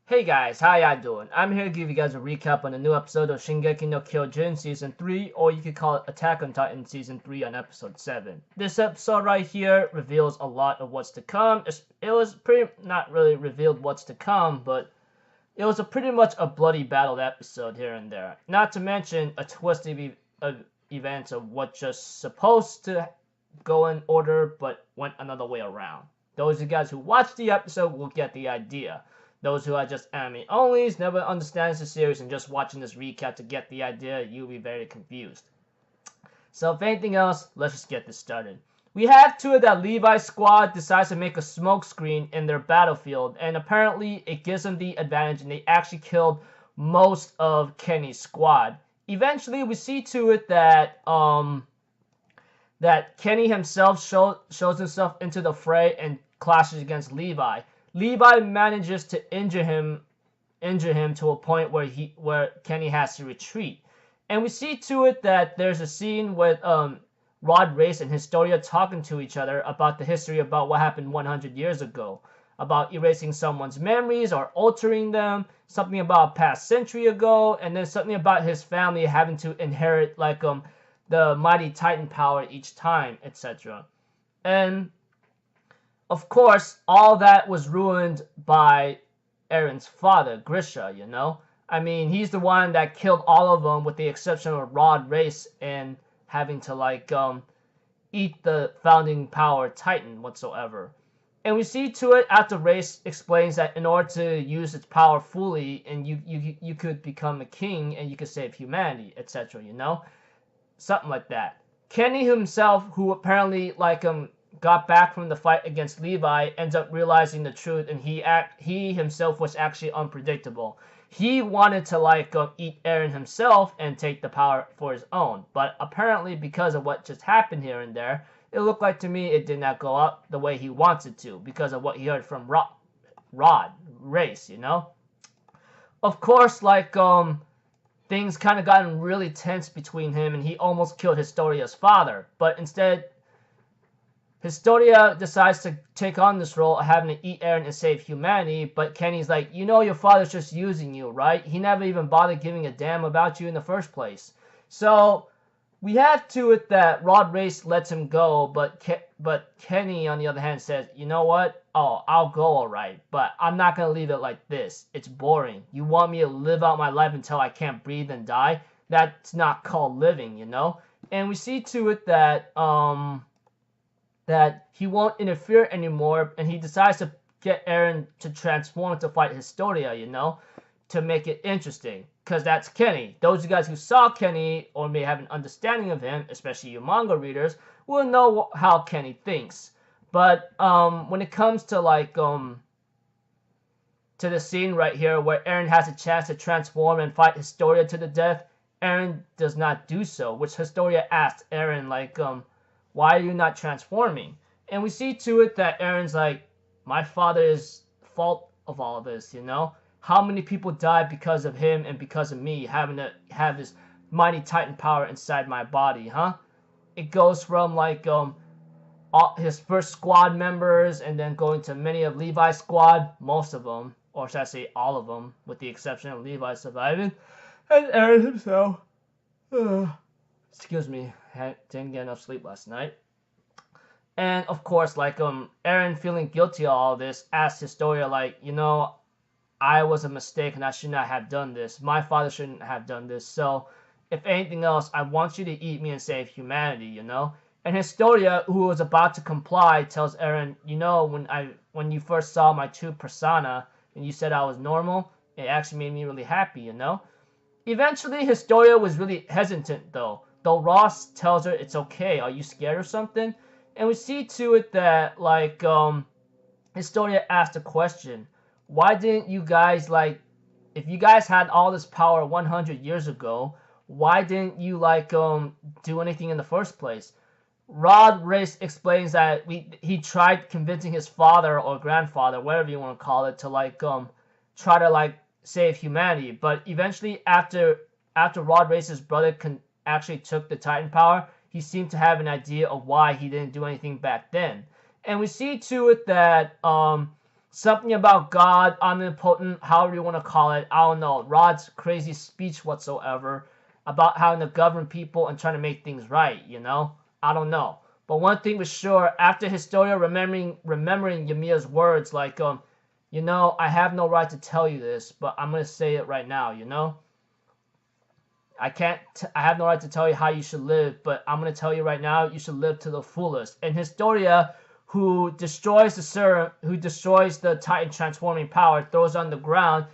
Hey guys, how y'all doing? I'm here to give you guys a recap on a new episode of Shingeki no Kyojin Season 3, or you could call it Attack on Titan Season 3 on Episode 7. This episode right here reveals a lot of what's to come. It was pretty, not really revealed what's to come, but it was pretty much a bloody battle episode here and there. Not to mention a twisted of events of what just supposed to go in order, but went another way around. Those of you guys who watched the episode will get the idea. Those who are just anime onlys, never understands the series, and just watching this recap to get the idea, you'll be very confused. So if anything else, let's just get this started. We have two of that Levi squad decides to make a smoke screen in their battlefield, and apparently it gives them the advantage, and they actually killed most of Kenny's squad. Eventually, we see to it that that Kenny himself shows himself into the fray and clashes against Levi. Levi manages to injure him to a point where Kenny has to retreat. And we see to it that there's a scene with Rod Race and Historia talking to each other about the history about what happened 100 years ago, about erasing someone's memories or altering them, something about a past century ago, and then something about his family having to inherit the mighty Titan power each time, etc. And of course, all that was ruined by Eren's father, Grisha, you know? I mean, he's the one that killed all of them with the exception of Rod Race and having to, eat the founding power Titan whatsoever. And we see to it after Race explains that in order to use its power fully, and you could become a king and you could save humanity, etc., you know? Something like that. Kenny himself, who apparently, got back from the fight against Levi, ends up realizing the truth, and he himself was actually unpredictable. He wanted to eat Eren himself and take the power for his own, but apparently because of what just happened here and there, it looked like to me it did not go up the way he wanted to because of what he heard from Rod Race, you know. Of course, things kind of gotten really tense between him, and he almost killed Historia's father, but instead Historia decides to take on this role of having to eat Eren and save humanity, but Kenny's like, you know your father's just using you, right? He never even bothered giving a damn about you in the first place. So we have to it that Rod Race lets him go, but Kenny, on the other hand, says, you know what? Oh, I'll go alright, but I'm not going to leave it like this. It's boring. You want me to live out my life until I can't breathe and die? That's not called living, you know? And we see to it that he won't interfere anymore, and he decides to get Eren to transform to fight Historia, you know, to make it interesting, because that's Kenny. Those of you guys who saw Kenny, or may have an understanding of him, especially you manga readers, will know how Kenny thinks. But when it comes to to the scene right here where Eren has a chance to transform and fight Historia to the death, Eren does not do so, which Historia asks Eren, why are you not transforming? And we see to it that Eren's like, my father is fault of all this, you know? How many people died because of him and because of me having to have this mighty Titan power inside my body, huh? It goes from his first squad members and then going to many of Levi's squad, most of them, or should I say all of them, with the exception of Levi surviving, and Eren himself. Excuse me, didn't get enough sleep last night. And of course, Eren feeling guilty of all this, asks Historia, you know, I was a mistake and I should not have done this. My father shouldn't have done this. So, if anything else, I want you to eat me and save humanity, you know? And Historia, who was about to comply, tells Eren, you know, when you first saw my true persona and you said I was normal, it actually made me really happy, you know? Eventually, Historia was really hesitant, though Ross tells her it's okay. Are you scared or something? And we see to it that, Historia asked a question. Why didn't you guys, if you guys had all this power 100 years ago, why didn't you, do anything in the first place? Rod Race explains that he tried convincing his father or grandfather, whatever you want to call it, to, try to, save humanity. But eventually, after Rod Race's brother actually took the Titan power, he seemed to have an idea of why he didn't do anything back then. And we see to it that something about God, omnipotent, however you want to call it. I don't know. Rod's crazy speech whatsoever about having to govern people and trying to make things right, you know? I don't know. But one thing was sure, after Historia remembering Yamiya's words, like, you know, I have no right to tell you this, but I'm going to say it right now, you know? I have no right to tell you how you should live, but I'm going to tell you right now, you should live to the fullest. And Historia, who destroys the serum, who destroys the Titan transforming power, throws on the ground.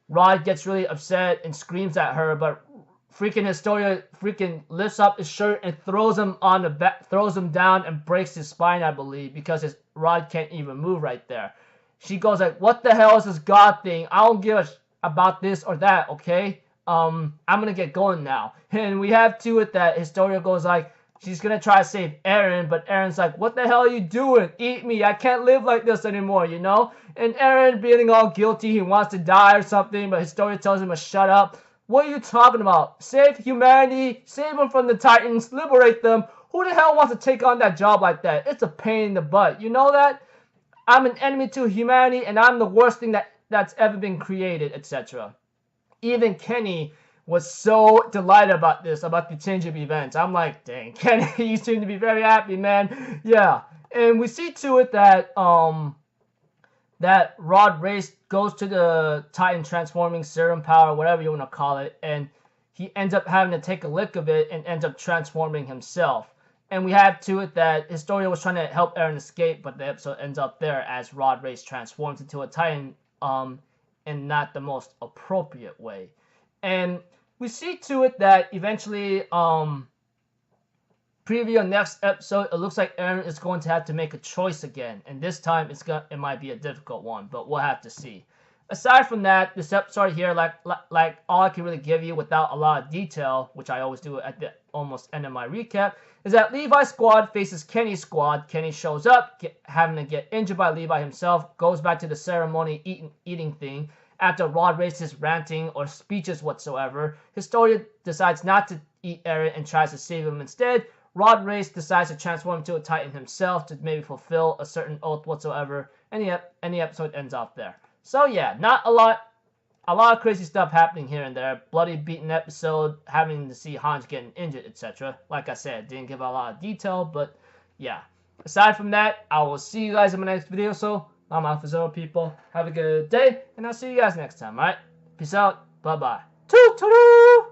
Rod gets really upset and screams at her, but freaking Historia freaking lifts up his shirt and throws him on the back, throws him down and breaks his spine, I believe, because his Rod can't even move right there. She goes like, "What the hell is this God thing? I don't give a about this or that, okay? I'm gonna get going now." And we have to it that Historia goes like, she's gonna try to save Eren, but Eren's like, "What the hell are you doing? Eat me! I can't live like this anymore, you know?" And Eren, being all guilty, he wants to die or something, but Historia tells him to shut up. What are you talking about? Save humanity, save them from the Titans, liberate them. Who the hell wants to take on that job like that? It's a pain in the butt. You know that? I'm an enemy to humanity, and I'm the worst thing that's ever been created, etc. Even Kenny was so delighted about this, about the change of events. I'm like, dang, Kenny, you seem to be very happy, man. Yeah. And we see to it that that Rod Race goes to the Titan transforming serum power, whatever you want to call it, and he ends up having to take a lick of it and ends up transforming himself. And we have to it that Historia was trying to help Eren escape, but the episode ends up there as Rod Race transforms into a Titan in not the most appropriate way. And we see to it that eventually, preview next episode, it looks like Eren is going to have to make a choice again, and this time it might be a difficult one, but we'll have to see. Aside from that, this episode here, like all I can really give you without a lot of detail, which I always do at the almost end of my recap, is that Levi's squad faces Kenny's squad. Kenny shows up, having to get injured by Levi himself, goes back to the ceremony eating thing. After Rod races ranting or speeches whatsoever, Historia decides not to eat Eren and tries to save him instead. Rod Race decides to transform into a Titan himself to maybe fulfill a certain oath whatsoever, and the episode ends off there. So yeah, not a lot of crazy stuff happening here and there. Bloody beaten episode, having to see Hans getting injured, etc. Like I said, didn't give a lot of detail, but yeah. Aside from that, I will see you guys in my next video. So I'm out for Zero, people. Have a good day, and I'll see you guys next time, alright? Peace out. Bye-bye. Toot-toot!